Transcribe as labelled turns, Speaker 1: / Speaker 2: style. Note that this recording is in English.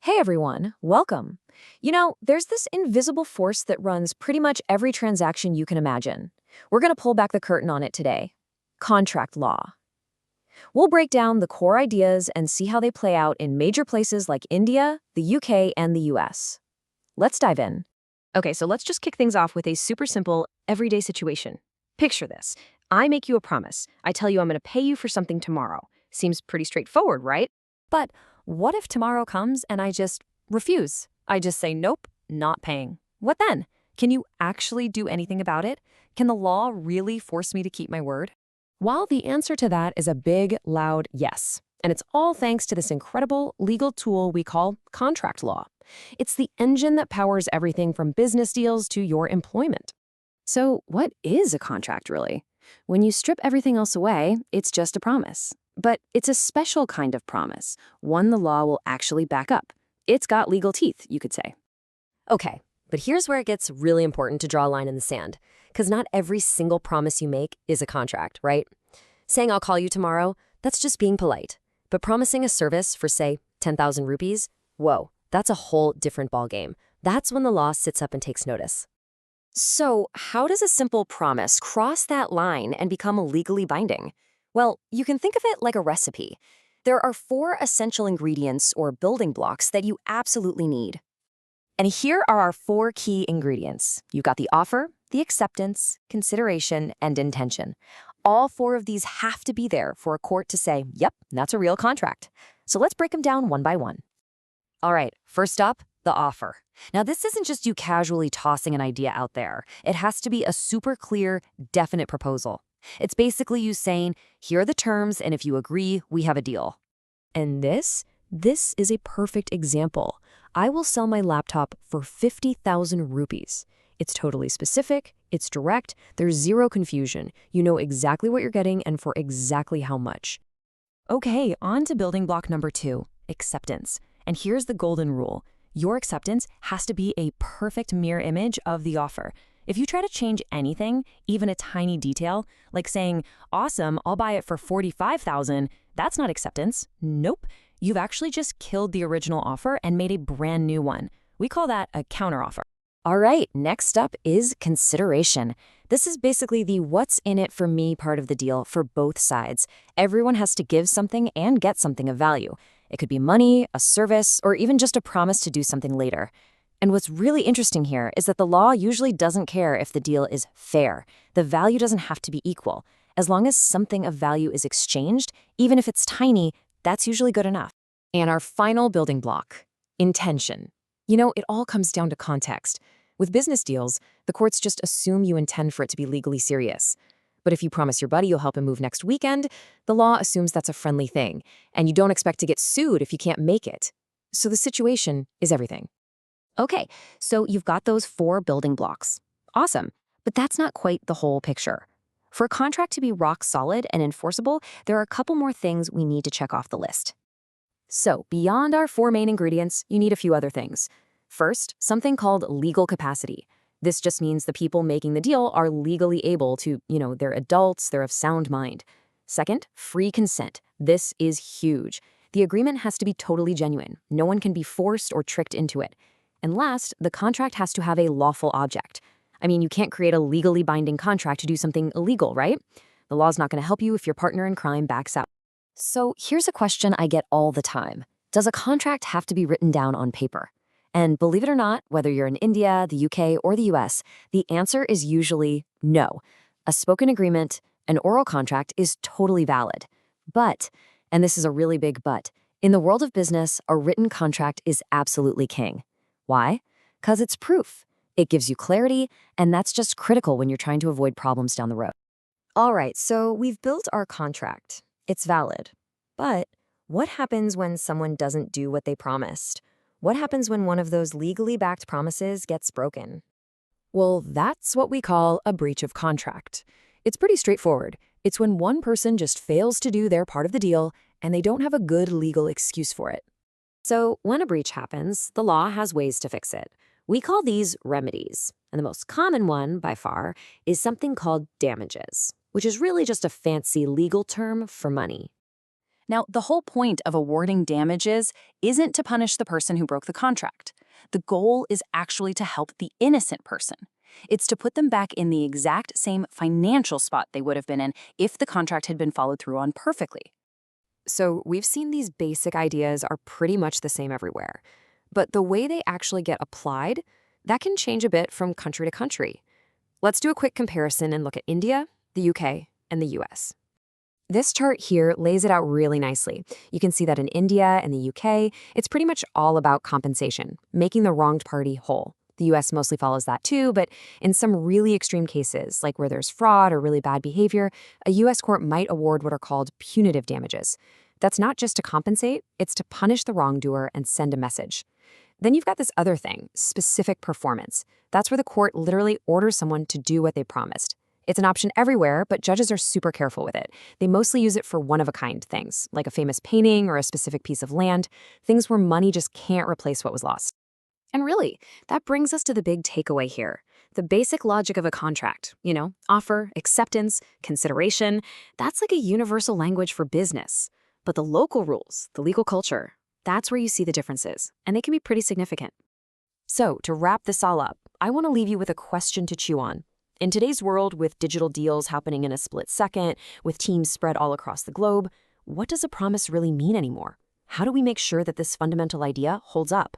Speaker 1: Hey everyone, welcome. There's this invisible force that runs pretty much every transaction you can imagine. We're going to pull back the curtain on it today. Contract law. We'll break down the core ideas and see how they play out in major places like India, the UK, and the US. Let's dive in. Okay, so let's just kick things off with a super simple, everyday situation. Picture this. I make you a promise. I tell you I'm going to pay you for something tomorrow. Seems pretty straightforward, right? But what if tomorrow comes and I just refuse? I just say, nope, not paying. What then? Can you actually do anything about it? Can the law really force me to keep my word? Well, the answer to that is a big, loud yes. And it's all thanks to this incredible legal tool we call contract law. It's the engine that powers everything from business deals to your employment. So what is a contract, really? When you strip everything else away, it's just a promise. But it's a special kind of promise, one the law will actually back up. It's got legal teeth, you could say.
Speaker 2: Okay, but here's where it gets really important to draw a line in the sand, because not every single promise you make is a contract, right? Saying I'll call you tomorrow, that's just being polite. But promising a service for, say, 10,000 rupees, whoa, that's a whole different ballgame. That's when the law sits up and takes notice. So how does a simple promise cross that line and become legally binding? Well, you can think of it like a recipe. There are 4 essential ingredients or building blocks that you absolutely need. And here are our 4 key ingredients. You've got the offer, the acceptance, consideration, and intention. All 4 of these have to be there for a court to say, yep, that's a real contract. So let's break them down one by one. All right, first up, the offer. Now, this isn't just you casually tossing an idea out there. It has to be a super clear, definite proposal. It's basically you saying, here are the terms, and if you agree, we have a deal. And this is a perfect example. I will sell my laptop for 50,000 rupees. It's totally specific, it's direct, there's zero confusion. You know exactly what you're getting and for exactly how much. Okay, on to building block number 2, acceptance. And here's the golden rule. Your acceptance has to be a perfect mirror image of the offer. If you try to change anything, even a tiny detail, like saying, awesome, I'll buy it for 45,000, that's not acceptance. Nope. You've actually just killed the original offer and made a brand new one. We call that a counteroffer. All right, next up is consideration. This is basically the what's in it for me part of the deal for both sides. Everyone has to give something and get something of value. It could be money, a service, or even just a promise to do something later. And what's really interesting here is that the law usually doesn't care if the deal is fair. The value doesn't have to be equal. As long as something of value is exchanged, even if it's tiny, that's usually good enough. And our final building block, intention. It all comes down to context. With business deals, the courts just assume you intend for it to be legally serious. But if you promise your buddy you'll help him move next weekend, the law assumes that's a friendly thing, and you don't expect to get sued if you can't make it. So the situation is everything. Okay, so you've got those 4 building blocks. Awesome, but that's not quite the whole picture. For a contract to be rock solid and enforceable, there are a couple more things we need to check off the list. So beyond our 4 main ingredients, you need a few other things. First, something called legal capacity. This just means the people making the deal are legally able to, they're adults, they're of sound mind. Second, free consent. This is huge. The agreement has to be totally genuine. No one can be forced or tricked into it. And last, the contract has to have a lawful object. I mean, you can't create a legally binding contract to do something illegal, right? The law's not going to help you if your partner in crime backs out. So here's a question I get all the time. Does a contract have to be written down on paper? And believe it or not, whether you're in India, the UK, or the US, the answer is usually no. A spoken agreement, an oral contract, is totally valid. But, and this is a really big but, in the world of business, a written contract is absolutely king. Why? Because it's proof. It gives you clarity, and that's just critical when you're trying to avoid problems down the road. All right, so we've built our contract. It's valid. But what happens when someone doesn't do what they promised? What happens when one of those legally backed promises gets broken? Well, that's what we call a breach of contract. It's pretty straightforward. It's when one person just fails to do their part of the deal, and they don't have a good legal excuse for it. So when a breach happens, the law has ways to fix it. We call these remedies, and the most common one, by far, is something called damages, which is really just a fancy legal term for money.
Speaker 3: Now, the whole point of awarding damages isn't to punish the person who broke the contract. The goal is actually to help the innocent person. It's to put them back in the exact same financial spot they would have been in if the contract had been followed through on perfectly.
Speaker 2: So we've seen these basic ideas are pretty much the same everywhere. But the way they actually get applied, that can change a bit from country to country. Let's do a quick comparison and look at India, the UK, and the US. This chart here lays it out really nicely. You can see that in India and the UK, it's pretty much all about compensation, making the wronged party whole. The US mostly follows that too, but in some really extreme cases, like where there's fraud or really bad behavior, a US court might award what are called punitive damages. That's not just to compensate, it's to punish the wrongdoer and send a message. Then you've got this other thing, specific performance. That's where the court literally orders someone to do what they promised. It's an option everywhere, but judges are super careful with it. They mostly use it for one-of-a-kind things, like a famous painting or a specific piece of land, things where money just can't replace what was lost. And really, that brings us to the big takeaway here. The basic logic of a contract, offer, acceptance, consideration, that's like a universal language for business. But the local rules, the legal culture, that's where you see the differences, and they can be pretty significant. So, to wrap this all up, I want to leave you with a question to chew on. In today's world, with digital deals happening in a split second, with teams spread all across the globe, what does a promise really mean anymore? How do we make sure that this fundamental idea holds up?